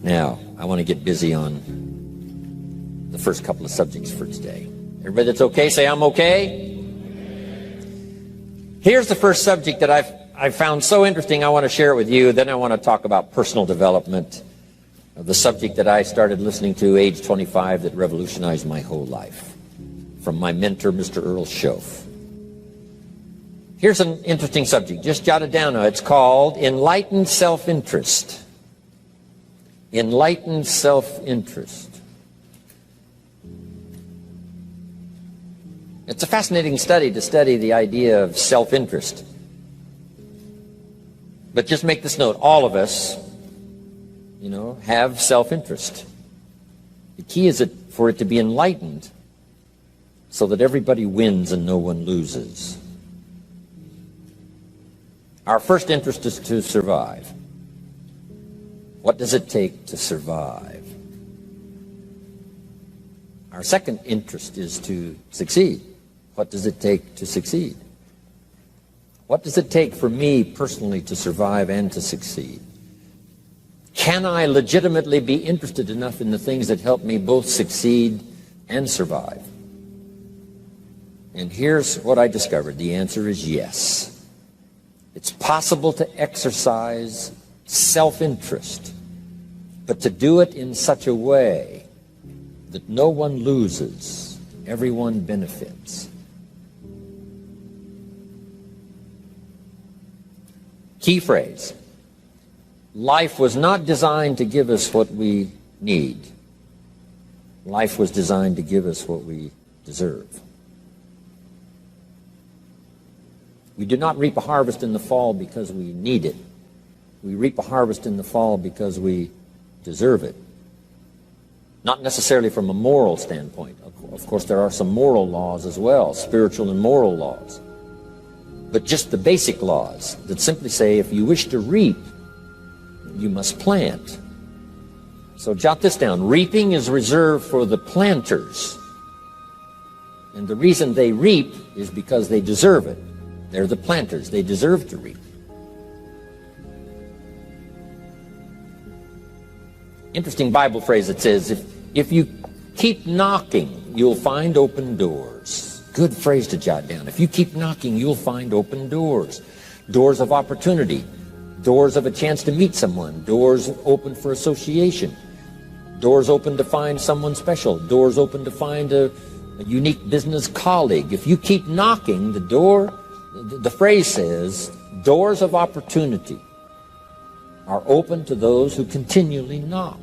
Now, I want to get busy on the first couple of subjects for today. Everybody that's okay, say I'm okay. Here's the first subject that I've found so interesting. I want to share it with you. Then I want to talk about personal development, the subject that I started listening to age 25 that revolutionized my whole life, from my mentor, Mr. Earl Schoaf. Here's an interesting subject. Just jot it down now. It's called enlightened self-interest. Enlightened self-interest. It's a fascinating study to study the idea of self-interest. But just make this note, all of us, have self-interest. The key is for it to be enlightened so that everybody wins and no one loses. Our first interest is to survive. What does it take to survive? Our second interest is to succeed. What does it take to succeed? What does it take for me personally to survive and to succeed? Can I legitimately be interested enough in the things that help me both succeed and survive? And here's what I discovered. The answer is yes. It's possible to exercise self-interest, but to do it in such a way that no one loses, everyone benefits. Key phrase. Life was not designed to give us what we need. Life was designed to give us what we deserve. We do not reap a harvest in the fall because we need it. We reap a harvest in the fall because we deserve it. Not necessarily from a moral standpoint. Of course, there are some moral laws as well, spiritual and moral laws. But just the basic laws that simply say if you wish to reap, you must plant. So jot this down. Reaping is reserved for the planters. And the reason they reap is because they deserve it. They're the planters. They deserve to reap. Interesting Bible phrase that says, if you keep knocking, you'll find open doors. Good phrase to jot down. If you keep knocking, you'll find open doors. Doors of opportunity. Doors of a chance to meet someone. Doors open for association. Doors open to find someone special. Doors open to find a unique business colleague. If you keep knocking, the phrase says, doors of opportunity are open to those who continually knock.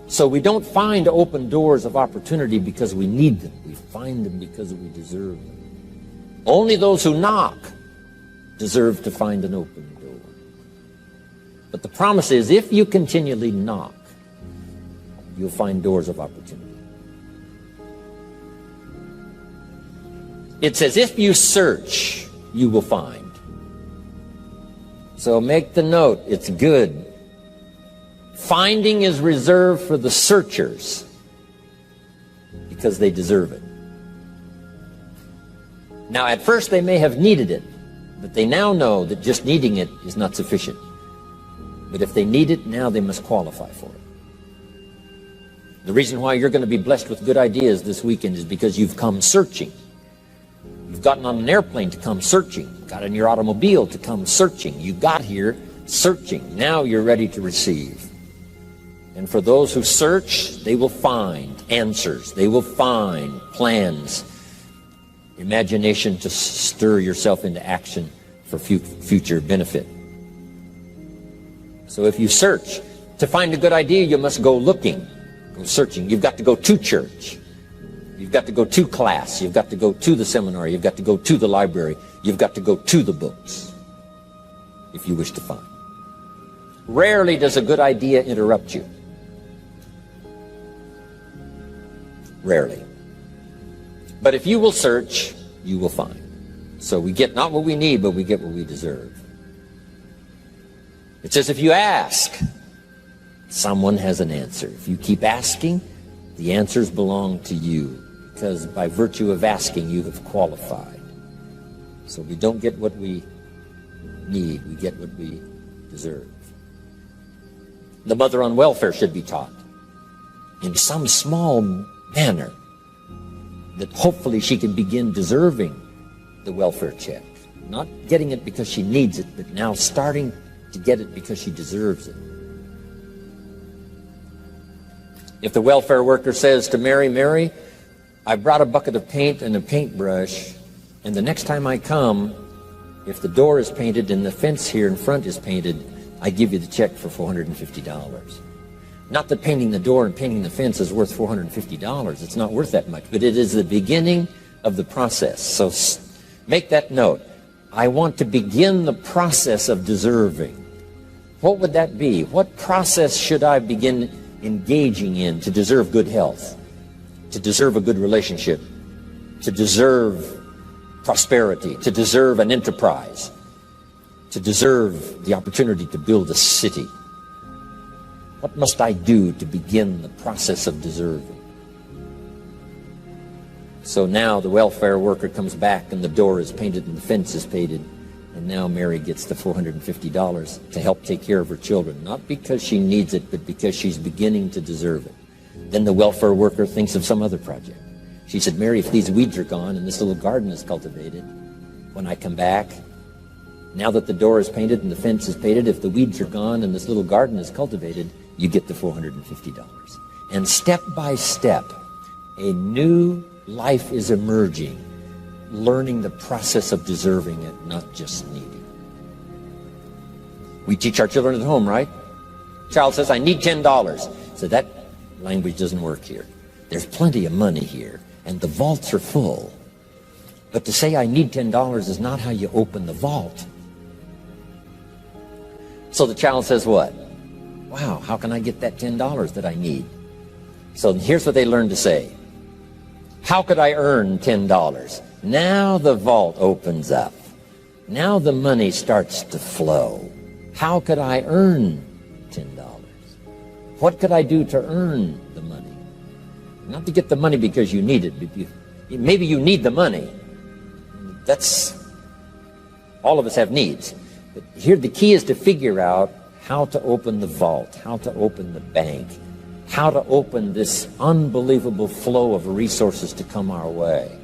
So we don't find open doors of opportunity because we need them. We find them because we deserve them. Only those who knock deserve to find an open door. But the promise is, if you continually knock, you'll find doors of opportunity. It says, if you search, you will find. So make the note, it's good. Finding is reserved for the searchers because they deserve it. Now, at first they may have needed it, but they now know that just needing it is not sufficient. But if they need it, now they must qualify for it. The reason why you're going to be blessed with good ideas this weekend is because you've come searching. You've gotten on an airplane to come searching. Got in your automobile to come searching. You got here searching. Now you're ready to receive. And for those who search, they will find answers. They will find plans, imagination to stir yourself into action for future benefit. So if you search, to find a good idea, you must go looking, go searching. You've got to go to church. You've got to go to class. You've got to go to the seminar. You've got to go to the library. You've got to go to the books if you wish to find. Rarely does a good idea interrupt you. Rarely. But if you will search, you will find. So we get not what we need, but we get what we deserve. It says if you ask, someone has an answer. If you keep asking, the answers belong to you, because by virtue of asking, you have qualified. So we don't get what we need, we get what we deserve. The mother on welfare should be taught in some small manner that hopefully she can begin deserving the welfare check. Not getting it because she needs it, but now starting to get it because she deserves it. If the welfare worker says to Mary, Mary, I brought a bucket of paint and a paintbrush, and the next time I come, if the door is painted and the fence here in front is painted, I give you the check for $450. Not that painting the door and painting the fence is worth $450. It's not worth that much, but it is the beginning of the process. So make that note. I want to begin the process of deserving. What would that be? What process should I begin engaging in to deserve good health, to deserve a good relationship, to deserve prosperity, to deserve an enterprise, to deserve the opportunity to build a city? What must I do to begin the process of deserving? So now the welfare worker comes back and the door is painted and the fence is painted, and now Mary gets the $450 to help take care of her children, not because she needs it, but because she's beginning to deserve it. Then the welfare worker thinks of some other project. She said, Mary, if these weeds are gone and this little garden is cultivated, when I come back, now that the door is painted and the fence is painted, if the weeds are gone and this little garden is cultivated, you get the $450. And step by step, a new life is emerging, learning the process of deserving it, not just needing. We teach our children at home, right? Child says, I need $10. So that language doesn't work here. There's plenty of money here, and the vaults are full. But to say I need $10 is not how you open the vault. So the child says what? Wow, how can I get that $10 that I need? So here's what they learn to say. How could I earn $10? Now the vault opens up. Now the money starts to flow. How could I earn $10? What could I do to earn the money? Not to get the money because you need it, but maybe you need the money. That's, all of us have needs. But here the key is to figure out how to open the vault, how to open the bank, how to open this unbelievable flow of resources to come our way.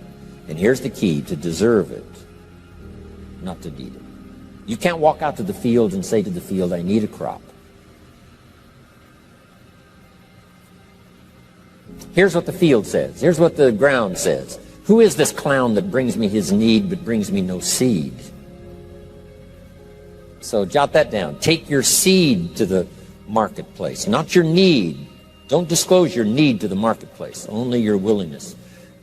And here's the key: to deserve it, not to need it. You can't walk out to the field and say to the field, I need a crop. Here's what the field says. Here's what the ground says. Who is this clown that brings me his need but brings me no seed? So jot that down. Take your seed to the marketplace, not your need. Don't disclose your need to the marketplace, only your willingness.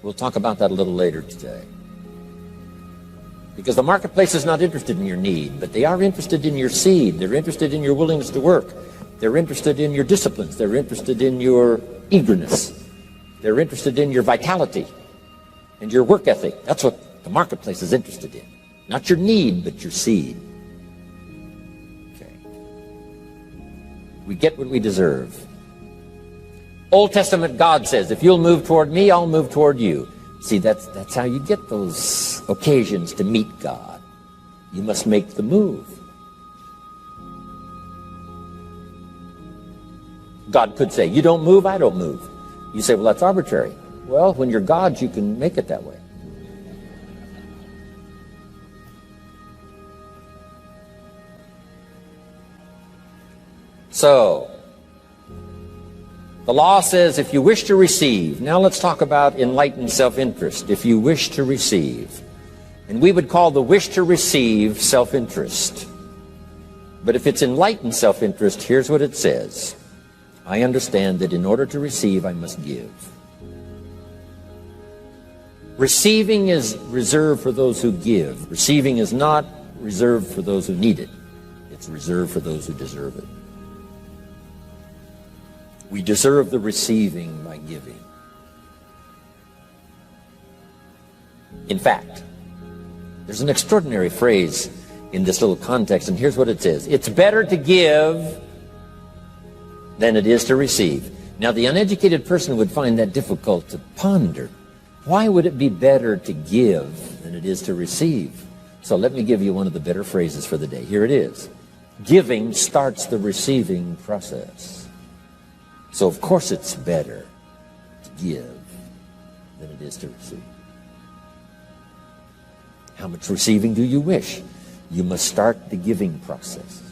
We'll talk about that a little later today. Because the marketplace is not interested in your need, but they are interested in your seed. They're interested in your willingness to work. They're interested in your disciplines. They're interested in your eagerness. They're interested in your vitality and your work ethic. That's what the marketplace is interested in. Not your need, but your seed. Okay. We get what we deserve. Old Testament God says, if you'll move toward me, I'll move toward you. See, that's how you get those occasions to meet God. You must make the move. God could say, you don't move, I don't move. You say, well, that's arbitrary. Well, when you're God, you can make it that way. So, the law says if you wish to receive. Now let's talk about enlightened self-interest. If you wish to receive. And we would call the wish to receive self-interest. But if it's enlightened self-interest, here's what it says. I understand that in order to receive, I must give. Receiving is reserved for those who give. Receiving is not reserved for those who need it. It's reserved for those who deserve it. We deserve the receiving by giving. In fact, there's an extraordinary phrase in this little context, and here's what it says. It's better to give than it is to receive. Now, the uneducated person would find that difficult to ponder. Why would it be better to give than it is to receive? So let me give you one of the better phrases for the day. Here it is. Giving starts the receiving process. So of course it's better to give than it is to receive. How much receiving do you wish? You must start the giving process.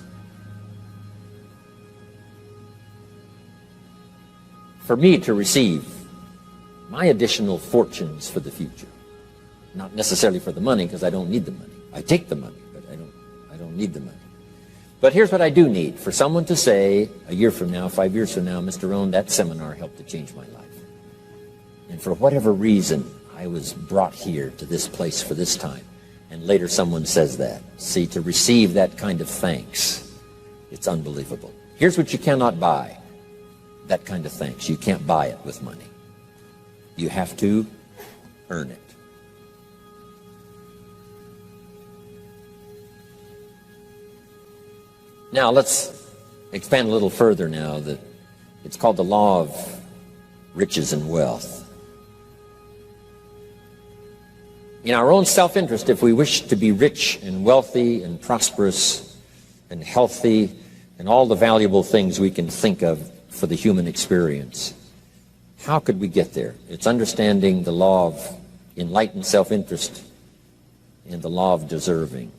For me to receive my additional fortunes for the future, not necessarily for the money, because I don't need the money. I take the money, but I don't need the money. But here's what I do need: for someone to say a year from now, 5 years from now, Mr. Rohn, that seminar helped to change my life. And for whatever reason, I was brought here to this place for this time. And later someone says that. See, to receive that kind of thanks, it's unbelievable. Here's what you cannot buy: that kind of thanks. You can't buy it with money. You have to earn it. Now let's expand a little further now. That it's called the law of riches and wealth. In our own self-interest, if we wish to be rich and wealthy and prosperous and healthy and all the valuable things we can think of for the human experience, how could we get there? It's understanding the law of enlightened self-interest and the law of deserving.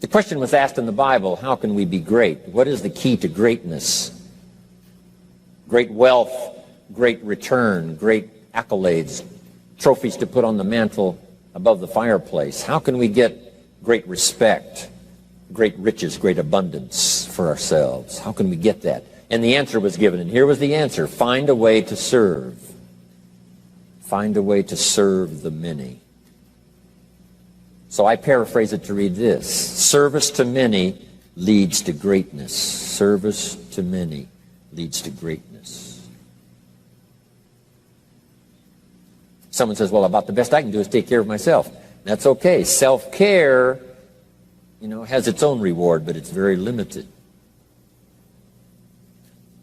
The question was asked in the Bible, how can we be great? What is the key to greatness? Great wealth, great return, great accolades, trophies to put on the mantle above the fireplace. How can we get great respect, great riches, great abundance for ourselves? How can we get that? And the answer was given, and here was the answer: find a way to serve. Find a way to serve the many. So I paraphrase it to read this: service to many leads to greatness. Service to many leads to greatness. Someone says, well, about the best I can do is take care of myself. That's okay. Self-care, has its own reward, but it's very limited.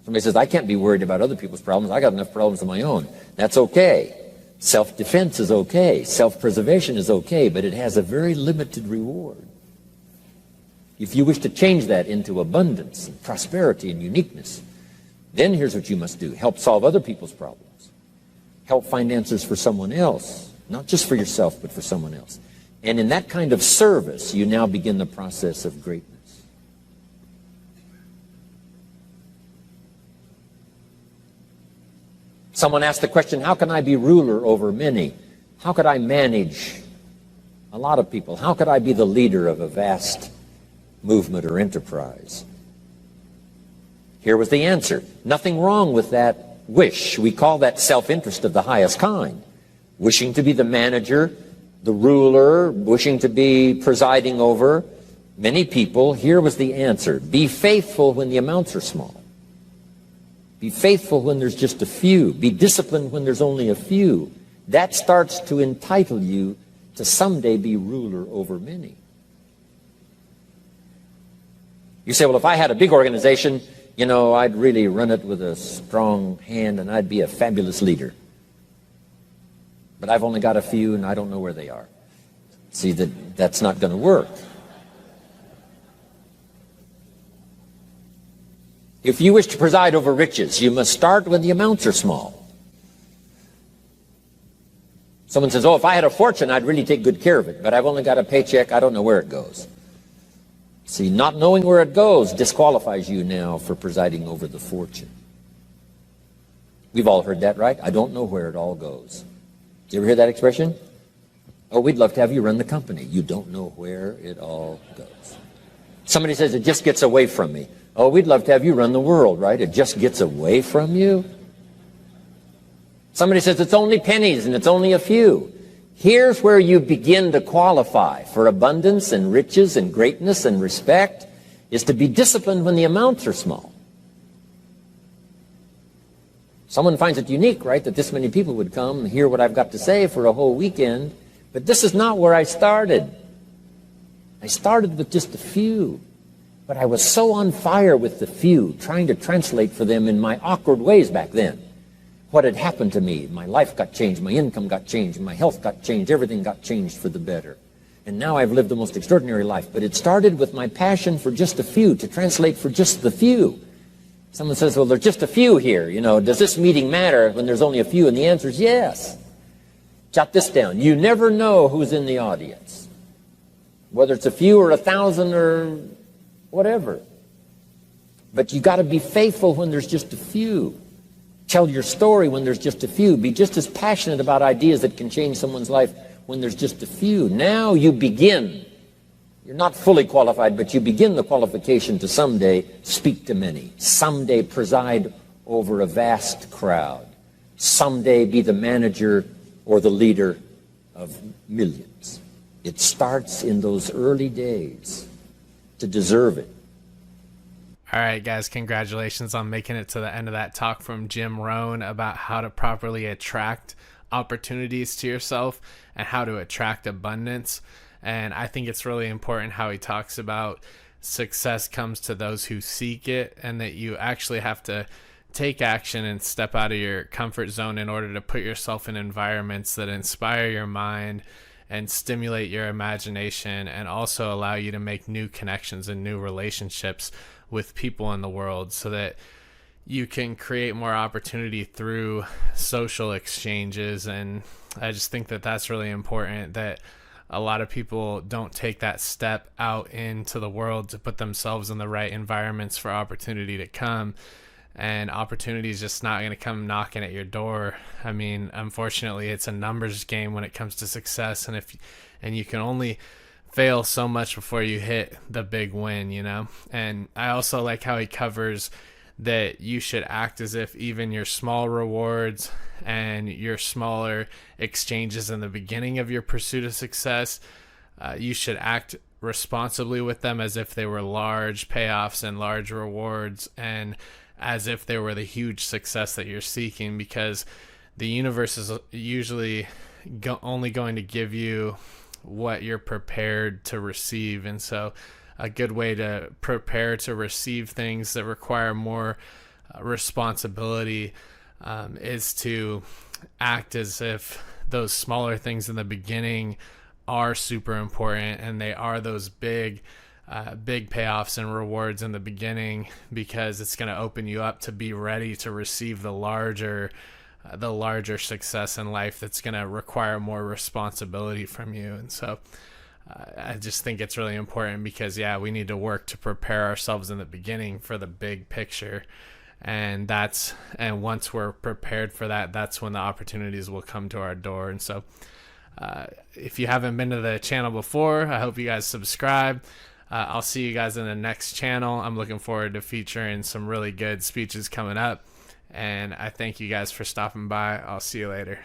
Somebody says, I can't be worried about other people's problems. I got enough problems of my own. That's okay. Self-defense is okay. Self-preservation is okay, but it has a very limited reward. If you wish to change that into abundance and prosperity and uniqueness, then here's what you must do: help solve other people's problems. Help find answers for someone else, not just for yourself, but for someone else. And in that kind of service, you now begin the process of greatness. Someone asked the question, how can I be ruler over many? How could I manage a lot of people? How could I be the leader of a vast movement or enterprise? Here was the answer: nothing wrong with that wish. We call that self-interest of the highest kind. Wishing to be the manager, the ruler, wishing to be presiding over many people. Here was the answer: be faithful when the amounts are small. Be faithful when there's just a few. Be disciplined when there's only a few. That starts to entitle you to someday be ruler over many. You say, well, if I had a big organization, I'd really run it with a strong hand and I'd be a fabulous leader. But I've only got a few and I don't know where they are. See, that's not going to work. If you wish to preside over riches, you must start when the amounts are small. Someone says, oh, if I had a fortune, I'd really take good care of it. But I've only got a paycheck. I don't know where it goes. See, not knowing where it goes disqualifies you now for presiding over the fortune. We've all heard that, right? I don't know where it all goes. Did you ever hear that expression? Oh, we'd love to have you run the company. You don't know where it all goes. Somebody says, it just gets away from me. Oh, we'd love to have you run the world, right? It just gets away from you. Somebody says, it's only pennies and it's only a few. Here's where you begin to qualify for abundance and riches and greatness and respect, is to be disciplined when the amounts are small. Someone finds it unique, right, that this many people would come and hear what I've got to say for a whole weekend, but this is not where I started. I started with just a few, but I was so on fire with the few, trying to translate for them in my awkward ways back then what had happened to me. My life got changed, my income got changed, my health got changed, everything got changed for the better. And now I've lived the most extraordinary life. But it started with my passion for just a few, to translate for just the few. Someone says, well, there's just a few here. You know, does this meeting matter when there's only a few? And the answer is yes. Jot this down. You never know who's in the audience, whether it's a few or 1,000 or whatever. But you got to be faithful when there's just a few. Tell your story when there's just a few. Be just as passionate about ideas that can change someone's life when there's just a few. Now you begin. You're not fully qualified, but you begin the qualification to someday speak to many. Someday preside over a vast crowd. Someday be the manager or the leader of millions. It starts in those early days to deserve it. All right, guys, congratulations on making it to the end of that talk from Jim Rohn about how to properly attract opportunities to yourself and how to attract abundance. And I think it's really important how he talks about success comes to those who seek it, and that you actually have to take action and step out of your comfort zone in order to put yourself in environments that inspire your mind and stimulate your imagination, and also allow you to make new connections and new relationships with people in the world, so that you can create more opportunity through social exchanges. And I just think that that's really important, that a lot of people don't take that step out into the world to put themselves in the right environments for opportunity to come. And opportunity is just not going to come knocking at your door. I mean, unfortunately, it's a numbers game when it comes to success. And you can only fail so much before you hit the big win, you know? And I also like how he covers that you should act as if even your small rewards and your smaller exchanges in the beginning of your pursuit of success, you should act responsibly with them as if they were large payoffs and large rewards, and as if they were the huge success that you're seeking, because the universe is usually only going to give you what you're prepared to receive. And so a good way to prepare to receive things that require more responsibility is to act as if those smaller things in the beginning are super important, and they are those big payoffs and rewards in the beginning, because it's going to open you up to be ready to receive the larger success in life that's going to require more responsibility from you. And so I just think it's really important, because we need to work to prepare ourselves in the beginning for the big picture. And once we're prepared for that, that's when the opportunities will come to our door. And so if you haven't been to the channel before, I hope you guys subscribe. I'll see you guys in the next channel. I'm looking forward to featuring some really good speeches coming up. And I thank you guys for stopping by. I'll see you later.